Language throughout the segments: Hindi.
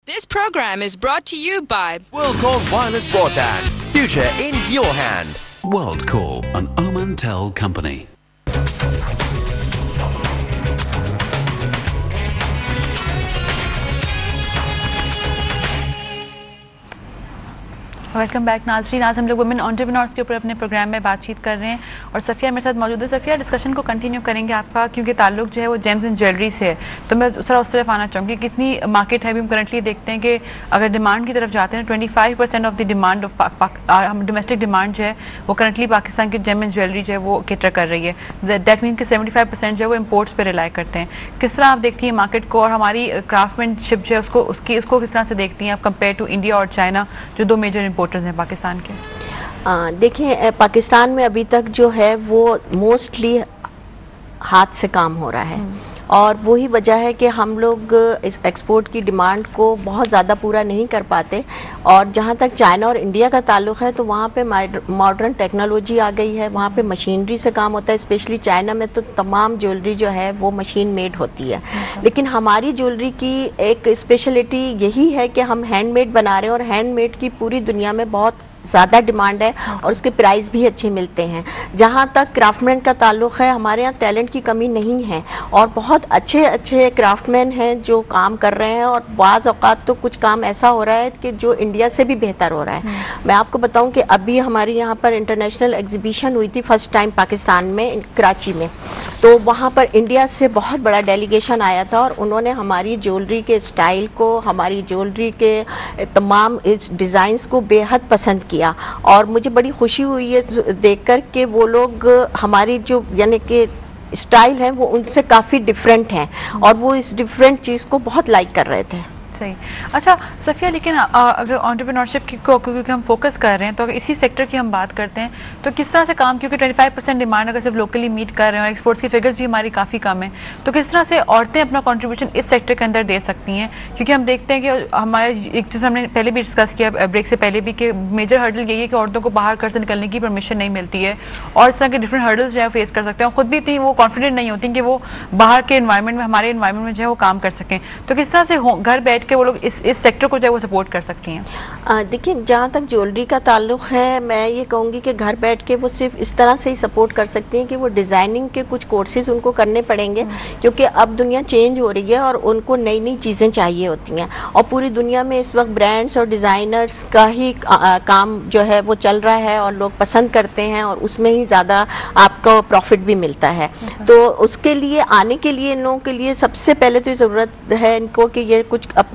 This program is brought to you by WorldCall Wireless Broadband. Future in your hand. WorldCall, an Omantel company. Welcome back नाज़रीन। आज हम लोग वुमेन एंटरप्रेन्योर्स के ऊपर अपने प्रोग्राम में बातचीत कर रहे हैं और सफ़िया मेरे साथ मौजूद है। सफ़िया, डिस्कशन को कंटिन्यू करेंगे आपका, क्योंकि ताल्लुक जो है वो जेम्स एंड ज्वेलरी से है, तो मैं थोड़ा उस तरफ आना चाहूँगी। कितनी मार्केट है अभी हम करंटली देखते हैं कि अगर डिमांड की तरफ जाते हैं 25% of the demand of domestic demand जो है वो करंटली पाकिस्तान की जेम एंड ज्वेलरी जो है वो केटर कर रही है। दैट मीन कि 75% जो है वो इम्पोर्ट्स पर रिलाई करते हैं। किस तरह आप देखती हैं मार्केट को और हमारी क्राफ्टमैनशिप जो है उसको किस तरह से देखती हैं आप कंपेयर टू इंडिया और चाइना, जो दो मेजर इम्पोर्टर्स हैं पाकिस्तान के? देखिए, पाकिस्तान में अभी तक जो है वो मोस्टली हाथ से काम हो रहा है और वही वजह है कि हम लोग इस एक्सपोर्ट की डिमांड को बहुत ज़्यादा पूरा नहीं कर पाते। और जहाँ तक चाइना और इंडिया का ताल्लुक है तो वहाँ पे मॉडर्न टेक्नोलॉजी आ गई है, वहाँ पे मशीनरी से काम होता है। स्पेशली चाइना में तो तमाम ज्वेलरी जो है वो मशीन मेड होती है, लेकिन हमारी ज्वेलरी की एक स्पेशलिटी यही है कि हम हैंडमेड बना रहे हैं और हैंडमेड की पूरी दुनिया में बहुत ज़्यादा डिमांड है और उसके प्राइस भी अच्छे मिलते हैं। जहाँ तक क्राफ्टमैन का ताल्लुक है, हमारे यहाँ टैलेंट की कमी नहीं है और बहुत अच्छे अच्छे क्राफ्टमैन हैं जो काम कर रहे हैं और बाज़ औक़ात तो कुछ काम ऐसा हो रहा है कि जो इंडिया से भी बेहतर हो रहा है। मैं आपको बताऊं कि अभी हमारे यहाँ पर इंटरनेशनल एग्जीबिशन हुई थी फर्स्ट टाइम पाकिस्तान में, कराची में, तो वहाँ पर इंडिया से बहुत बड़ा डेलीगेशन आया था और उन्होंने हमारी ज्वेलरी के स्टाइल को, हमारी ज्वेलरी के तमाम इस डिज़ाइंस को बेहद पसंद किया। और मुझे बड़ी खुशी हुई है देखकर कि वो लोग हमारी जो यानी कि स्टाइल है वो उनसे काफ़ी डिफरेंट हैं और वो इस डिफरेंट चीज़ को बहुत लाइक कर रहे थे। सही। अच्छा सफ़िया, लेकिन अगर एंटरप्रेन्योरशिप की क्योंकि हम फोकस कर रहे हैं तो अगर इसी सेक्टर की हम बात करते हैं तो किस तरह से काम, क्योंकि 25% डिमांड अगर सिर्फ लोकली मीट कर रहे हैं और एक्सपोर्ट्स की फिगर्स भी हमारी काफ़ी कम है, तो किस तरह से औरतें अपना कंट्रीब्यूशन इस सेक्टर के अंदर दे सकती हैं? क्योंकि हम देखते हैं कि हमारे एक जैसे हमने पहले भी डिस्कस किया ब्रेक से पहले भी कि मेजर हर्डल यही है कि औरतों को बाहर घर से निकलने की परमिशन नहीं मिलती है और इस तरह के डिफरेंट हर्डल्स जो है फेस कर सकते हैं और खुद भी इतनी वो कॉन्फिडेंट नहीं होती कि वो बाहर के इन्वायरमेंट में, हमारे इन्वायरमेंट में जो है वो काम कर सकें। तो किस तरह से घर बैठ के वो लोग इस सेक्टर को जो है वो सपोर्ट कर सकती हैं? देखिए, जहाँ तक ज्वेलरी का ताल्लुक है, मैं ये कहूँगी कि घर बैठ के वो सिर्फ इस तरह से ही सपोर्ट कर सकती हैं कि वो डिज़ाइनिंग के कुछ कोर्सेज उनको करने पड़ेंगे, क्योंकि अब दुनिया चेंज हो रही है और उनको नई नई चीज़ें चाहिए होती हैं और पूरी दुनिया में इस वक्त ब्रांड्स और डिज़ाइनर्स का ही काम जो है वो चल रहा है और लोग पसंद करते हैं और उसमें ही ज़्यादा आपको प्रॉफिट भी मिलता है। तो उसके लिए आने के लिए इन लोगों के लिए सबसे पहले तो ज़रूरत है इनको कि ये कुछ अपनी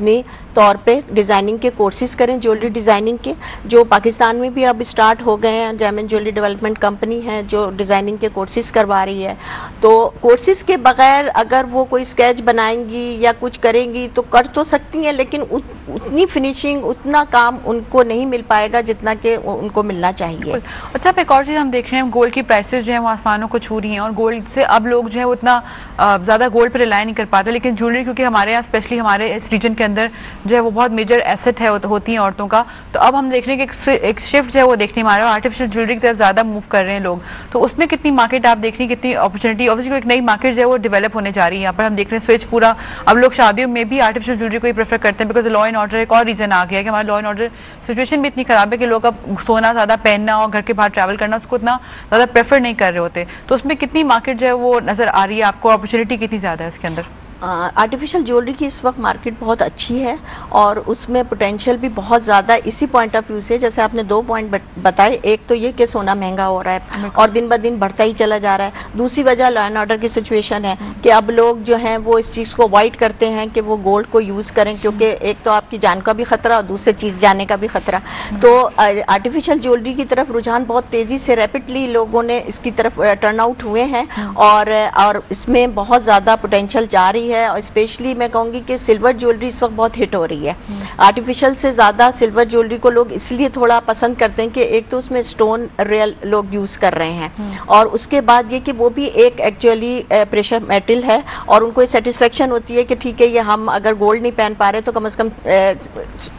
तौर पे डिज़ाइनिंग के कोर्सेज करें, ज्वेलरी डिज़ाइनिंग के, जो पाकिस्तान में भी अब स्टार्ट हो गए हैं। Gem and jewellery development company है जो डिज़ाइनिंग के कोर्सेज करवा रही है। तो कोर्सेज के बगैर अगर वो कोई स्केच बनाएंगी या कुछ करेंगी तो कर तो सकती हैं, लेकिन उतनी फिनिशिंग, उतना काम उनको नहीं मिल पाएगा जितना कि उनको मिलना चाहिए। अच्छा, एक और चीज़ हम देख रहे हैं, गोल्ड की प्राइसेस जो है वो आसमानों को छू रही हैं और गोल्ड से अब लोग जो है वो उतना ज़्यादा गोल्ड पर रिलाई नहीं कर पाते, लेकिन ज्वेलरी क्योंकि हमारे यहाँ स्पेशली हमारे इस रीजन के अंदर जो है वो बहुत मेजर एसेट है होती हैं औरतों का। तो अब हम देख रहे हैं कि एक शिफ्ट जो है वो देखने हमारे आर्टिफिशियल ज्वेलरी की तरफ ज़्यादा मूव कर रहे हैं लोग। तो उसमें कितनी मार्केट आप देख रही हैं, कितनी अपॉर्चुनिटी? ऑब्वियसली एक नई मार्केट जो है वो डेवलप होने जा रही है। यहाँ पर हम देख रहे हैं स्विच पूरा, अब लोग शादियों में भी आर्टिफिशियल ज्वेलरी को ही प्रेफर करते हैं, बिकॉज लॉ एंड ऑर्डर एक और रीज़न आ गया है कि हमारा लॉ एंड ऑर्डर सिचुएशन भी इतनी ख़राब है कि लोग अब सोना ज़्यादा पहनना और घर के बाहर ट्रैवल करना उसको इतना ज़्यादा प्रेफर नहीं कर रहे होते। तो उसमें कितनी मार्केट जो है वो नज़र आ रही है आपको, अपॉर्चुनिटी कितनी ज़्यादा है उसके अंदर? आर्टिफिशियल ज्वेलरी की इस वक्त मार्केट बहुत अच्छी है और उसमें पोटेंशियल भी बहुत ज़्यादा इसी पॉइंट ऑफ व्यू से, जैसे आपने 2 पॉइंट बताए। एक तो ये कि सोना महंगा हो रहा है और दिन ब दिन बढ़ता ही चला जा रहा है। दूसरी वजह लॉ एंड ऑर्डर की सिचुएशन है कि अब लोग जो हैं वो इस चीज़ को अवॉइड करते हैं कि वो गोल्ड को यूज़ करें, क्योंकि एक तो आपकी जान का भी ख़तरा और दूसरी चीज़ जाने का भी ख़तरा। तो आर्टिफिशियल ज्वेलरी की तरफ रुझान बहुत तेज़ी से, रैपिडली लोगों ने इसकी तरफ टर्न आउट हुए हैं और इसमें बहुत ज़्यादा पोटेंशियल जा रही है। और स्पेशली मैं कहूँगी कि सिल्वर ज्वेलरी इस वक्त बहुत हिट हो रही है। आर्टिफिशियल से ज़्यादा सिल्वर ज्वेलरी को लोग इसलिए थोड़ा पसंद करते हैं कि एक तो उसमें स्टोन रियल लोग यूज़ कर रहे हैं और उसके बाद ये कि वो भी एक एक्चुअली प्रेशर मेटल है और उनको सेटिस्फेक्शन होती है कि ठीक है, ये हम अगर गोल्ड नहीं पहन पा रहे तो कम से कम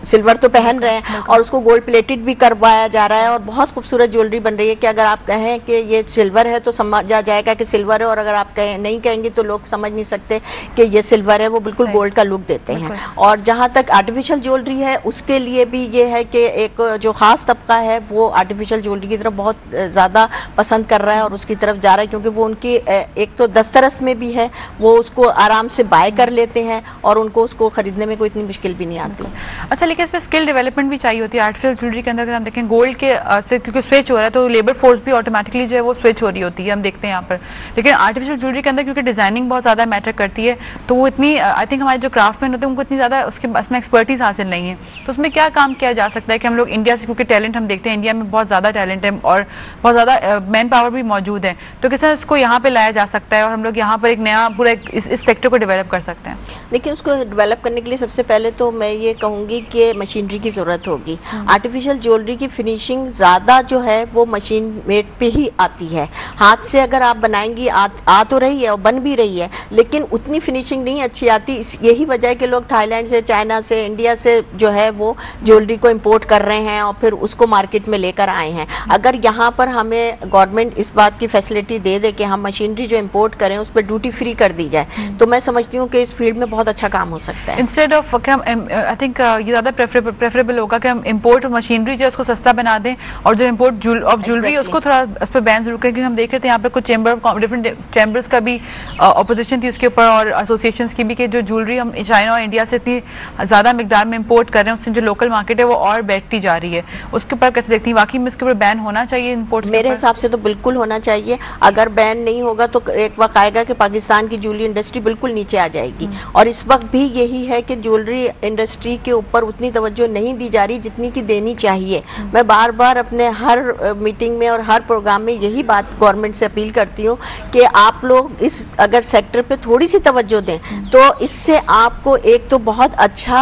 सिल्वर तो पहन रहे हैं और उसको गोल्ड प्लेटेड भी करवाया जा रहा है और बहुत खूबसूरत ज्वेलरी बन रही है कि अगर आप कहें कि ये सिल्वर है तो समझा जाएगा कि सिल्वर है और अगर आप नहीं कहेंगे तो लोग समझ नहीं सकते कि ये सिल्वर है, वो बिल्कुल गोल्ड का लुक देते हैं। और जहाँ तक आर्टिफिशियल ज्वेलरी है उसके लिए भी ये है कि एक जो खास तबका है वो आर्टिफिशियल ज्वेलरी की तरफ बहुत ज़्यादा पसंद कर रहा है और उसकी तरफ जा रहा है, क्योंकि वो उनकी एक तो दस्तरस में भी है, वो उसको आराम से बाय कर लेते हैं और उनको उसको खरीदने में कोई इतनी मुश्किल भी नहीं आती। अच्छा, लेकिन इसमें स्किल डेवलपमेंट भी चाहिए होती है आर्टिफिशियल ज्वेलरी के अंदर। अगर हम देखें गोल्ड के से क्योंकि स्विच हो रहा है तो लेबर फोर्स भी ऑटोमेटिकली जो है वो स्विच हो रही होती है, हम देखते हैं यहाँ पर। लेकिन आर्टिफिशियल ज्वेलरी के अंदर क्योंकि डिजाइनिंग बहुत ज़्यादा मैटर करती है तो वो इतनी आई थिंक हमारे जो क्राफ्टमैन होते हैं उनको इतनी ज़्यादा उसमें एक्सपर्टीज हासिल नहीं है। तो उसमें क्या काम किया जा सकता है कि हम लोग इंडिया से, क्योंकि टैलेंट हम देखते हैं इंडिया में बहुत ज़्यादा टैलेंट है और बहुत ज़्यादा मैन पावर भी मौजूद है, तो किस तरह इसको यहाँ पे लाया जा सकता है और हम लोग यहाँ पर एक नया पूरा इस सेक्टर को डेवलप कर सकते हैं? देखिए, उसको डेवलप करने के लिए सबसे पहले तो मैं ये कहूँगी कि मशीनरी की ज़रूरत होगी। आर्टिफिशियल ज्वेलरी की फिनिशिंग ज़्यादा जो है वो मशीन मेड पे ही आती है। हाथ से अगर आप बनाएंगी आ तो रही है और बन भी रही है, लेकिन उतनी फिनिशिंग नहीं अच्छी आती। यही वजह है कि लोग थाईलैंड से, चाइना से, इंडिया से जो है वो ज्वेलरी को इंपोर्ट कर रहे हैं और फिर उसको मार्केट में लेकर आए हैं। अगर यहाँ पर हमें गवर्नमेंट इस बात की फैसिलिटी दे दे कि हम मशीनरी जो इंपोर्ट करें उस पर ड्यूटी फ्री कर दी जाए तो मैं समझती हूँ कि इस फील्ड में बहुत अच्छा काम हो सकता है। इंस्टेड ऑफ आई थिंक ये ज़्यादा प्रेफरेबल होगा कि हम इंपोर्ट मशीनरी जो है उसको सस्ता बना दें और जो इंपोर्ट ऑफ ज्वेलरी उसको थोड़ा उस पर बैन जरूर करें, क्योंकि हम देख रहे थे यहाँ पर कुछ डिफरेंट चैम्बर्स का भी अपोजिशन थी उसके ऊपर और एसोसिएशंस की भी, कि जो ज्वेलरी हम चाइना और इंडिया से इतनी ज़्यादा मिकदार में इंपोर्ट कर रहे हैं उससे जो लोकल मार्केट है वो और बैठती जा रही है। उसके ऊपर कैसे देखती हैं, वाकई में इसके ऊपर बैन होना चाहिए इंपोर्ट? मेरे हिसाब से तो बिल्कुल होना चाहिए। अगर बैन नहीं होगा तो एक वक्त आएगा कि पाकिस्तान की ज्वेलरी इंडस्ट्री बिल्कुल नीचे आ जाएगी। और इस वक्त भी यही है कि ज्वेलरी इंडस्ट्री के ऊपर उतनी तवज्जो नहीं दी जा रही जितनी की देनी चाहिए। मैं बार बार अपने हर मीटिंग में और हर प्रोग्राम में यही बात गवर्नमेंट से अपील करती हूँ कि आप लोग इस अगर सेक्टर पे थोड़ी सी तवज्जो दें तो इससे आपको एक तो बहुत अच्छा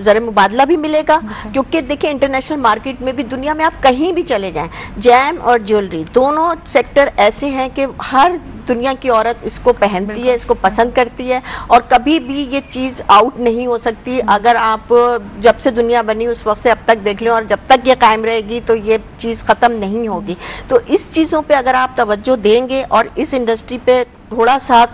ज़रा मुबादला भी मिलेगा, क्योंकि देखिए इंटरनेशनल मार्केट में भी, दुनिया में आप कहीं भी चले जाएं, जैम और ज्वेलरी दोनों सेक्टर ऐसे हैं कि हर दुनिया की औरत इसको पहनती है, इसको पसंद करती है और कभी भी ये चीज़ आउट नहीं हो सकती। अगर आप जब से दुनिया बनी उस वक्त से अब तक देख लें और जब तक ये कायम रहेगी तो ये चीज़ ख़त्म नहीं होगी। तो इस चीज़ों पे अगर आप तवज्जो देंगे और इस इंडस्ट्री पे थोड़ा सा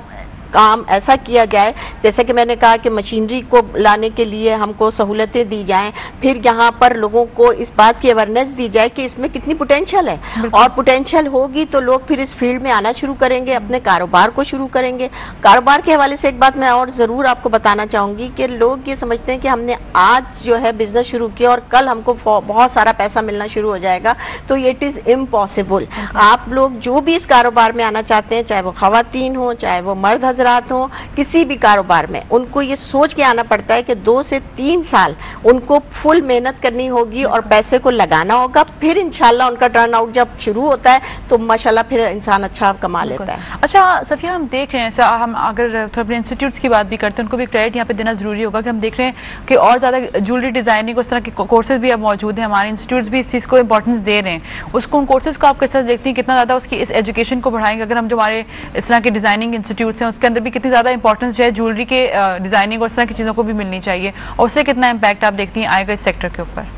काम ऐसा किया जाए, जैसे कि मैंने कहा कि मशीनरी को लाने के लिए हमको सहूलतें दी जाएं, फिर यहाँ पर लोगों को इस बात की अवेयरनेस दी जाए कि इसमें कितनी पोटेंशियल है और पोटेंशियल होगी तो लोग फिर इस फील्ड में आना शुरू करेंगे, अपने कारोबार को शुरू करेंगे। कारोबार के हवाले से एक बात मैं और ज़रूर आपको बताना चाहूँगी कि लोग ये समझते हैं कि हमने आज जो है बिजनेस शुरू किया और कल हमको बहुत सारा पैसा मिलना शुरू हो जाएगा, तो इट इज़ इम्पॉसिबल। आप लोग जो भी इस कारोबार में आना चाहते हैं, चाहे वो खवातीन हो, चाहे वो मर्द हजरात हो, किसी भी कारोबार में उनको ये सोच के आना पड़ता है कि 2 से 3 साल उनको फुल मेहनत करनी होगी और पैसे को लगाना होगा, फिर इंशाल्लाह उनका टर्न आउट जब शुरू होता है तो माशाल्लाह फिर इंसान अच्छा कमा लेता है। अच्छा सफिया, हम देख रहे हैं, हम अगर थोड़े इंस्टीट्यूट्स की बात भी करते हैं उनको भी क्रेडिट यहाँ पे देना जरूरी होगा कि हम देख रहे हैं कि और ज़्यादा ज्वेलरी डिज़ाइनिंग उस तरह के कोर्सेज भी अब मौजूद हैं, हमारे इंस्टीट्यूट्स भी इस चीज़ को इंपॉर्टेंस दे रहे हैं। उसको उन कोर्सेज को आप कैसे देखती हैं, कितना ज़्यादा उसकी इस एजुकेशन को बढ़ाएंगे? अगर हम जो हमारे इस तरह के डिज़ाइनिंग इंस्टीट्यूट्स हैं उसके अंदर भी कितनी ज़्यादा इंपॉर्टेंस जो है ज्वेलरी के डिज़ाइनिंग और इस तरह की चीज़ों को भी मिलनी चाहिए, और उससे कितना इम्पैक्ट आप देखती हैं आएगा इस सेक्टर के ऊपर?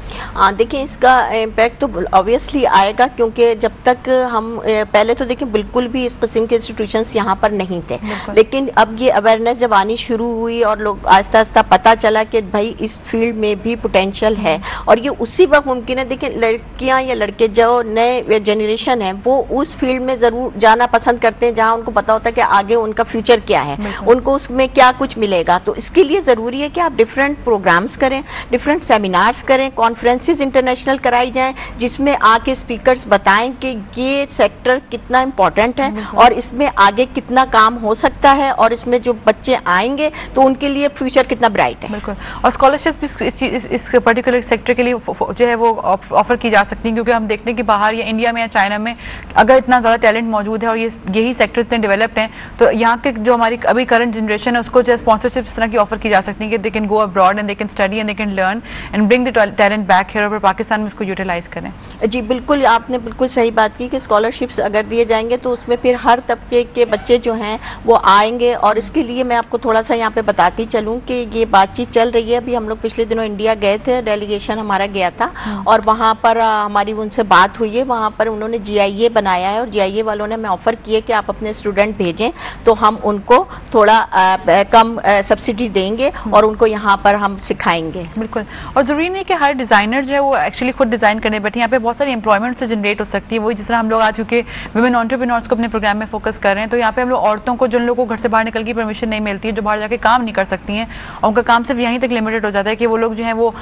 देखिए, इसका इम्पैक्ट तो ऑब्वियसली आएगा, क्योंकि जब तक हम पहले तो देखिए बिल्कुल भी इस किस्म के इंस्टीट्यूशंस यहाँ पर नहीं थे, लेकिन अब ये अवेयरनेस जब आनी शुरू हुई और लोग आहिस्ता आहिस्ता पता चला कि भाई इस फील्ड में भी पोटेंशियल है और ये उसी वक्त मुमकिन है। देखिए, लड़कियाँ या लड़के जो नए जनरेशन है वो उस फील्ड में ज़रूर जाना पसंद करते हैं जहाँ उनको पता होता है कि आगे उनका फ्यूचर क्या है, उनको उसमें क्या कुछ मिलेगा। तो इसके लिए ज़रूरी है कि आप डिफरेंट प्रोग्राम्स करें, डिफरेंट सेमिनार्स करें, कॉन्फ्रेंसेस इंटरनेशनल कराई जाएं जिसमें आके स्पीकर्स बताएं कि ये सेक्टर कितना इम्पोर्टेंट है और इसमें आगे कितना काम हो सकता है और इसमें जो बच्चे आएंगे तो उनके लिए फ्यूचर कितना ब्राइट है। बिल्कुल, और स्कॉलरशिप इस पर्टिकुलर सेक्टर के लिए जो है वो ऑफर की जा सकती है, क्योंकि हम देखते हैं कि बाहर या इंडिया में या चाइना में अगर इतना ज़्यादा टैलेंट मौजूद है और यही सेक्टर इतने डेवलप्ड हैं तो यहाँ के जो हमारी अभी करंट जनरेशन है उसको जो स्पॉन्सरशिप इस तरह की ऑफर की जा सकती है कि they can go abroad and they can study and they can learn and bring the talent back here और पाकिस्तान में इसको यूटिलाइज करें। जी बिल्कुल, आपने बिल्कुल सही बात की कि स्कॉलरशिप्स अगर दिए जाएंगे तो उसमें फिर हर तबके के बच्चे जो हैं वो आएंगे। और इसके लिए मैं आपको थोड़ा सा यहाँ पे बताती चलूँ कि ये बातचीत चल रही है। अभी हम लोग पिछले दिनों इंडिया गए थे, डेलीगेशन हमारा गया था और वहाँ पर हमारी उनसे बात हुई है। वहाँ पर उन्होंने GIA बनाया है और GIA वालों ने हमें ऑफर किए कि आप अपने स्टूडेंट भेजें तो हम उनको थोड़ा कम सब्सिडी देंगे और उनको यहाँ पर हम सिखाएंगे। बिल्कुल, और जरूरी नहीं कि हर डिजाइनर जो है वो एक्चुअली खुद डिजाइन करने बैठे, यहाँ पे बहुत सारी एम्प्लॉयमेंट से जनरेट हो सकती है। वही जिस तरह हम लोग आज चूंकि वुमेन एंटरप्रेन्योर्स को अपने प्रोग्राम में फोकस कर रहे हैं, तो यहाँ पे हम लोग औरतों को, जिन लोगों को घर से बाहर निकल की परमिशन नहीं मिलती है, जो बाहर जाके काम नहीं कर सकती हैं और उनका काम सिर्फ यहीं तक लिमिटेड हो जाता है कि वो लोग जो है वो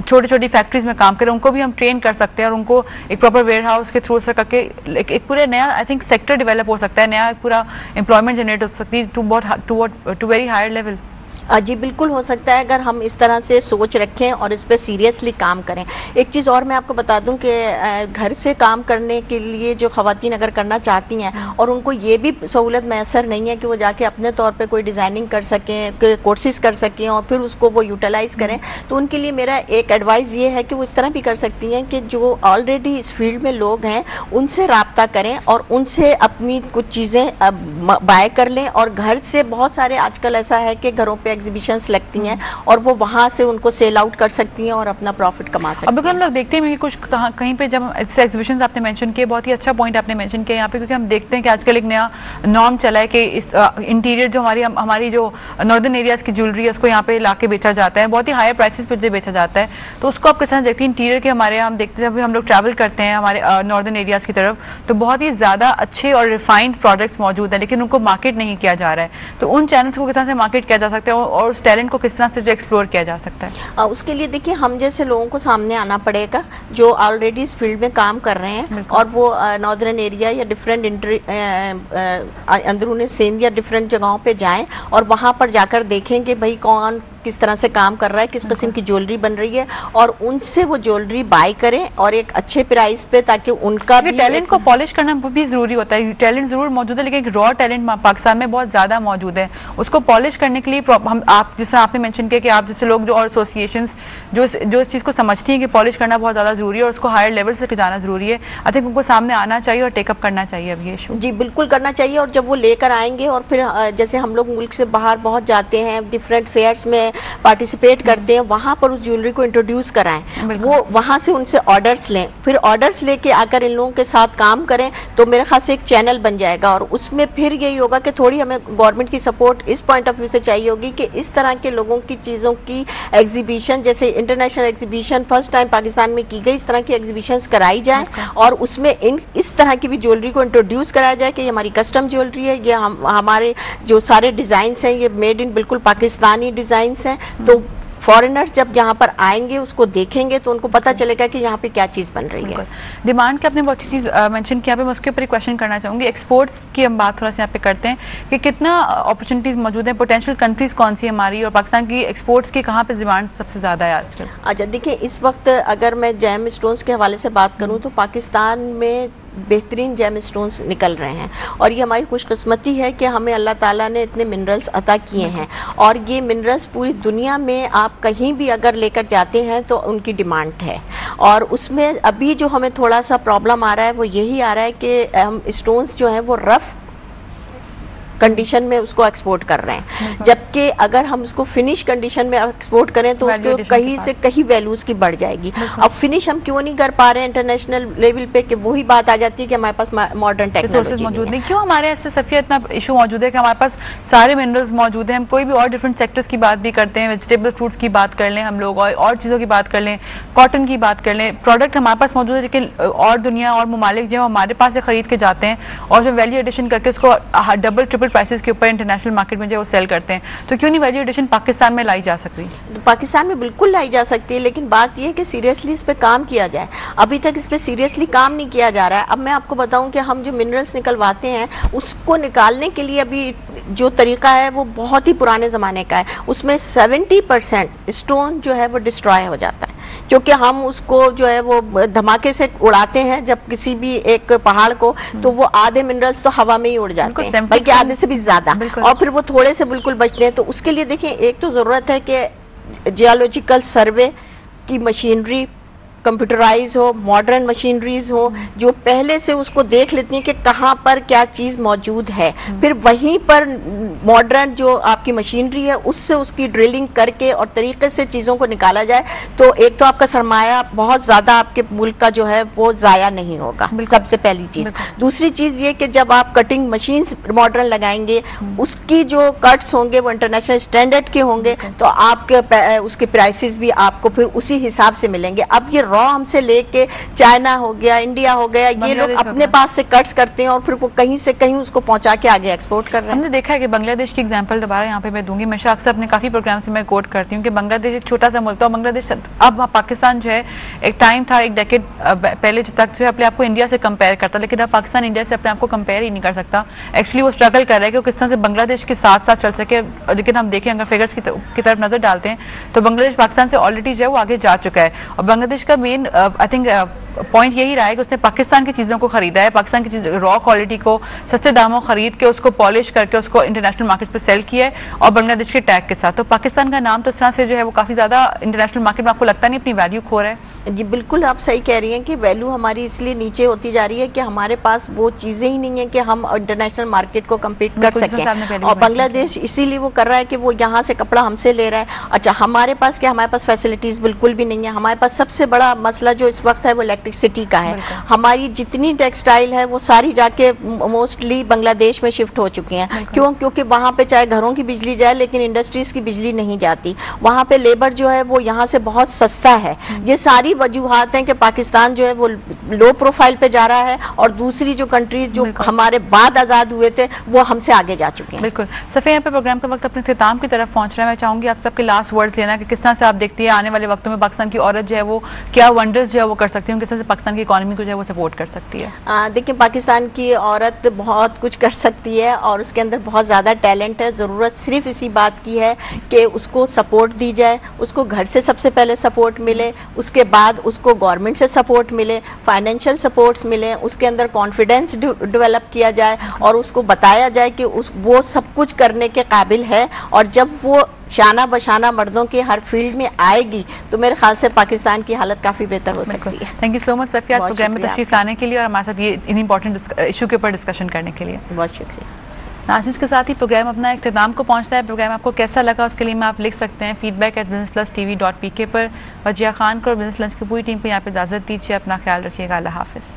छोटी छोटी फैक्ट्रीज में काम करें, उनको भी हम ट्रेन कर सकते हैं और उनको एक प्रॉपर वेयर हाउस के थ्रू से करके एक पूरे नया आई थिंक सेक्टर डेवलप हो सकता है, नया पूरा एम्प्लॉयमेंट जनरेट हो सकती है टू वेरी हायर लेवल। जी बिल्कुल हो सकता है, अगर हम इस तरह से सोच रखें और इस पर सीरियसली काम करें। एक चीज़ और मैं आपको बता दूं कि घर से काम करने के लिए जो ख़वातीन अगर करना चाहती हैं और उनको ये भी सहूलत मैसर नहीं है कि वो जाके अपने तौर पे कोई डिज़ाइनिंग कर सकें, कोर्सेज कर सकें और फिर उसको वो यूटिलाइज़ करें, तो उनके लिए मेरा एक एडवाइस ये है कि वो इस तरह भी कर सकती हैं कि जो ऑलरेडी इस फील्ड में लोग हैं उनसे रब्ता करें और उनसे अपनी कुछ चीज़ें बाय कर लें। और घर से बहुत सारे आजकल ऐसा है कि घरों पे एग्जीबिशंस लगती हैं और वो वहां से उनको सेल आउट कर सकती हैं और अपना प्रॉफिट कमा सकती हैं। अब हम लोग देखते हैं कि कुछ कहीं पे जब एग्जीबिशंस आपने मेंशन किए, बहुत ही अच्छा पॉइंट आपने मेंशन किया यहाँ पे, क्योंकि हम देखते हैं कि आजकल एक नया नॉर्म चला है कि इस इंटीरियर जो हमारी जो नॉर्दर्न एरियाज की ज्वेलरी है उसको यहाँ पे लाके बेचा जाता है, बहुत ही हायर प्राइसेस पे बेचा जाता है। तो उसको आप किस तरह देखते हैं इंटीरियर के हमारे यहाँ हम देखते हैं, जब हम लोग ट्रैवल करते हैं हमारे नॉर्दर्न एरियाज की तरफ, तो बहुत ही ज़्यादा अच्छे और रिफाइंड प्रोडक्ट्स मौजूद हैं, लेकिन उनको मार्केट नहीं किया जा रहा है। तो उन चैनल्स को किस तरह से मार्केट किया जा सकता है और उस टैलेंट को किस तरह से जो एक्सप्लोर किया जा सकता है? उसके लिए देखिए हम जैसे लोगों को सामने आना पड़ेगा जो ऑलरेडी इस फील्ड में काम कर रहे हैं और वो नॉर्दर्न एरिया या डिफरेंट अंदरूनी सिंध या डिफरेंट जगहों पे जाएं और वहां पर जाकर देखेंगे भाई कौन किस तरह से काम कर रहा है, किस किस्म की ज्वेलरी बन रही है और उनसे वो ज्वेलरी बाय करें और एक अच्छे प्राइस पे, ताकि उनका भी टैलेंट को पॉलिश करना भी जरूरी होता है। टैलेंट जरूर मौजूद है, लेकिन रॉ टैलेंट पाकिस्तान में बहुत ज्यादा मौजूद है। उसको पॉलिश करने के लिए हम आप जैसे आपने मेंशन किया कि आप जैसे लोग जो और एसोसिएशंस जो इस चीज को समझती हैं कि पॉलिश करना बहुत ज्यादा जरूरी है और उसको हायर लेवल से जाना जरूरी है, आई थिंक उनको सामने आना चाहिए और टेकअप करना चाहिए अब ये इशू। जी बिल्कुल करना चाहिए। और जब वो लेकर आएंगे और फिर जैसे हम लोग मुल्क से बाहर बहुत जाते हैं, डिफरेंट फेयर्स में पार्टिसिपेट करते हैं, वहां पर उस ज्वेलरी को इंट्रोड्यूस कराएं, वो वहां से उनसे ऑर्डर्स लें, फिर ऑर्डर्स लेके आकर इन लोगों के साथ काम करें, तो मेरे ख्याल से एक चैनल बन जाएगा। और उसमें फिर यही होगा कि थोड़ी हमें गवर्नमेंट की सपोर्ट इस पॉइंट ऑफ व्यू से चाहिए होगी कि इस तरह के लोगों की चीज़ों की एग्जीबिशन, जैसे international exhibition first time Pakistan में की गई, इस तरह की एग्जीबिशंस कराई जाए और उसमें इस तरह की भी ज्वेलरी को इंट्रोड्यूस कराया जाए कि ये हमारी कस्टम ज्वेलरी है, ये हमारे जो सारे डिज़ाइंस हैं ये मेड इन बिल्कुल पाकिस्तानी डिज़ाइंस हैं। तो फॉरेनर्स जब यहाँ पर आएंगे उसको देखेंगे तो उनको पता चलेगा कि यहाँ पे क्या चीज़ बन रही है। डिमांड की आपने बहुत अच्छी चीज़ मेंशन किया, मैं उसके ऊपर एक क्वेश्चन करना चाहूँगी। एक्सपोर्ट्स की हम बात थोड़ा सा यहाँ पे करते हैं कि कितना अपॉर्चुनिटीज़ मौजूद है, पोटेंशियल कंट्रीज़ कौन सी हमारी और पाकिस्तान की एक्सपोर्ट्स की कहाँ पे डिमांड सबसे ज़्यादा है आजकल? अच्छा देखिए, इस वक्त अगर मैं जेम स्टोन्स के हवाले से बात करूँ तो पाकिस्तान में बेहतरीन जेम स्टोन्स निकल रहे हैं और ये हमारी खुशकिस्मती है कि हमें अल्लाह ताला ने इतने मिनरल्स अता किए हैं और ये मिनरल्स पूरी दुनिया में आप कहीं भी अगर लेकर जाते हैं तो उनकी डिमांड है। और उसमें अभी जो हमें थोड़ा सा प्रॉब्लम आ रहा है वो यही आ रहा है कि हम स्टोन्स जो हैं वो रफ कंडीशन में उसको एक्सपोर्ट कर रहे हैं, जबकि अगर हम उसको फिनिश कंडीशन में एक्सपोर्ट करें तो उसको कहीं से कहीं वैल्यूज की बढ़ जाएगी। अब फिनिश हम क्यों नहीं कर पा रहे हैं इंटरनेशनल लेवल पे, कि वही बात आ जाती है कि हमारे पास मॉडर्न टेक्नोलॉजी मौजूद नहीं। क्यों हमारे ऐसे सफिया इतना इशू मौजूद है कि हमारे पास सारे मिनरल्स मौजूद हैं, हम कोई भी और डिफरेंट सेक्टर्स की बात भी करते हैं, वेजिटेबल फ्रूट्स की बात कर लें हम लोग और चीज़ों की बात कर लें, कॉटन की बात कर लें, प्रोडक्ट हमारे पास मौजूद है, लेकिन और दुनिया और ममालिक जो हमारे पास से खरीद के जाते हैं और फिर वैल्यू एडिशन करके उसको डबल ट्रिपल प्राइसेस के ऊपर इंटरनेशनल मार्केट में जो वो सेल करते हैं। तो क्यों नहीं वैल्यू एडिशन पाकिस्तान में लाई जा सकती? पाकिस्तान में बिल्कुल लाई जा सकती है, लेकिन बात यह है कि सीरियसली इस पे काम किया जाए। अभी तक इस पे सीरियसली काम नहीं किया जा रहा है। अब मैं आपको बताऊं कि हम जो मिनरल्स निकलवाते हैं उसको निकालने के लिए अभी जो तरीका है वो बहुत ही पुराने ज़माने का है। उसमें 70% स्टोन जो है वो डिस्ट्रॉय हो जाता है, क्योंकि हम उसको जो है वो धमाके से उड़ाते हैं जब किसी भी एक पहाड़ को, तो वो आधे मिनरल्स तो हवा में ही उड़ जाते हैं, बल्कि आधे से भी ज़्यादा, और फिर वो थोड़े से बिल्कुल बचते हैं। तो उसके लिए देखिए, एक तो ज़रूरत है कि जियोलॉजिकल सर्वे की मशीनरी कंप्यूटराइज हो, मॉडर्न मशीनरीज हो जो पहले से उसको देख लेती हैं कि कहाँ पर क्या चीज़ मौजूद है, फिर वहीं पर मॉडर्न जो आपकी मशीनरी है उससे उसकी ड्रिलिंग करके और तरीके से चीज़ों को निकाला जाए, तो एक तो आपका सरमाया बहुत ज़्यादा आपके मुल्क का जो है वो ज़ाया नहीं होगा, सबसे पहली चीज़। दूसरी चीज़ ये कि जब आप कटिंग मशीन मॉडर्न लगाएंगे उसकी जो कट्स होंगे वो इंटरनेशनल स्टैंडर्ड के होंगे, तो आपके उसके प्राइसेस भी आपको फिर उसी हिसाब से मिलेंगे। अब ये रॉ हमसे लेके चाइना हो गया, इंडिया हो गया, ये लोग अपने पास से कट्स करते हैं और फिर वो कहीं से कहीं उसको पहुंचा के आगे एक्सपोर्ट कर रहे हैं। हमने देखा है कि बांग्लादेश की एग्जांपल दोबारा यहाँ पे मैं दूंगी, मैं अक्सर अपने काफी प्रोग्राम्स में कोट करती हूँ कि बांग्लादेश एक छोटा सा मुल्क था, बांग्लादेश अब पाकिस्तान जो है एक टाइम था, एक डेकेड पहले जो तक जो है अपने आपको इंडिया से कंपेयर करता, लेकिन अब पाकिस्तान इंडिया से अपने आपको कंपेयर ही नहीं कर सकता। एक्चुअली वो स्ट्रगल कर रहा है कि वो किस तरह से बांग्लादेश के साथ साथ चल सके, लेकिन हम देखें अगर फिगर्स की तरफ नजर डालते हैं तो बांग्लादेश पाकिस्तान से ऑलरेडी जो है वो आगे जा चुका है। और बांग्लादेश का मेन आई थिंक पॉइंट यही रहा है कि उसने पाकिस्तान की चीज़ों को खरीदा है, पाकिस्तान की चीज़ रॉ क्वालिटी को सस्ते दामों खरीद के उसको पॉलिश करके उसको इंटरनेशनल मार्केट पर सेल किया है और बांग्लादेश के टैग के साथ। तो पाकिस्तान का नाम तो इस तरह से जो है वो काफ़ी ज़्यादा इंटरनेशनल मार्केट में आपको लगता नहीं अपनी वैल्यू खो रहा है? जी बिल्कुल, आप सही कह रही हैं कि वैल्यू हमारी इसलिए नीचे होती जा रही है कि हमारे पास वो चीज़ें ही नहीं है कि हम इंटरनेशनल मार्केट को कम्पीट कर सकें, और बांग्लादेश इसीलिए वो कर रहा है कि वो यहाँ से कपड़ा हमसे ले रहा है। अच्छा, हमारे पास क्या, हमारे पास फैसिलिटीज़ बिल्कुल भी नहीं है। हमारे पास सबसे बड़ा मसला जो इस वक्त है वो इलेक्ट्रिसिटी का है। हमारी जितनी टेक्सटाइल है वो सारी जाके मोस्टली बांग्लादेश में शिफ्ट हो चुकी हैं। क्यों? क्योंकि वहाँ पे चाहे घरों की बिजली जाए लेकिन इंडस्ट्रीज की बिजली नहीं जाती। वहाँ पे लेबर जो है वो यहाँ से बहुत सस्ता है। ये सारी वजूहात हैं कि पाकिस्तान जो है वो लो प्रोफाइल पे जा रहा है और दूसरी जो कंट्रीज जो हमारे बाद आज़ाद हुए थे वो हमसे आगे जा चुके हैं। बिल्कुल सफ़े, यहाँ पे प्रोग्राम का वक्त अपने इख्तिताम की तरफ पहुँच रहा है। मैं चाहूँगी आप सबके लास्ट वर्ड्स लेना कि किस तरह से आप देखती है आने वाले वक्तों में पाकिस्तान की औरत जो है वो क्या वंडर्स जो है वो कर सकती है, किस तरह से पाकिस्तान की इकॉनमी को जो है वो सपोर्ट कर सकती है? देखिए, पाकिस्तान की औरत बहुत कुछ कर सकती है और उसके अंदर बहुत ज़्यादा टैलेंट है। ज़रूरत सिर्फ इसी बात की है कि उसको सपोर्ट दी जाए, उसको घर से सबसे पहले सपोर्ट मिले, उसके बाद उसको गवर्नमेंट से सपोर्ट मिले, फाइनेंशियल सपोर्ट्स मिले, उसके अंदर कॉन्फिडेंस डेवलप किया जाए और उसको बताया जाए कि वो सब कुछ करने के काबिल है। और जब वो शाना बशाना मर्दों की हर फील्ड में आएगी तो मेरे ख्याल से पाकिस्तान की हालत काफ़ी बेहतर हो सकती है। Thank you so much Safiya, programme में तशरीफ लाने के लिए और हमारे साथ ये इन इंपॉर्टेंट इशू के ऊपर डिस्कशन करने के लिए बहुत शुक्रिया। नाज़रीन, के साथ ही प्रोग्राम अपना इख्तिताम को पहुंचता है। प्रोग्राम आपको कैसा लगा उसके लिए मैं आप लिख सकते हैं feedback@businessplusTV.pk पर। वजिया खान को और बिजनेस लंच की पूरी टीम को यहाँ पे इजाज़त दीजिए। अपना ख्याल रखिएगा। अल्लाह हाफिज़।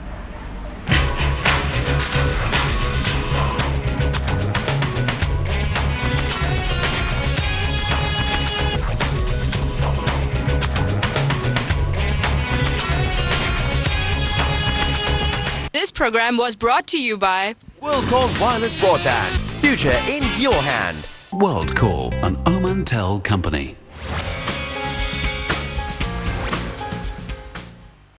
This program was brought to you by WorldCall Wireless Broadband. Future in your hand. WorldCall, an Omantel company.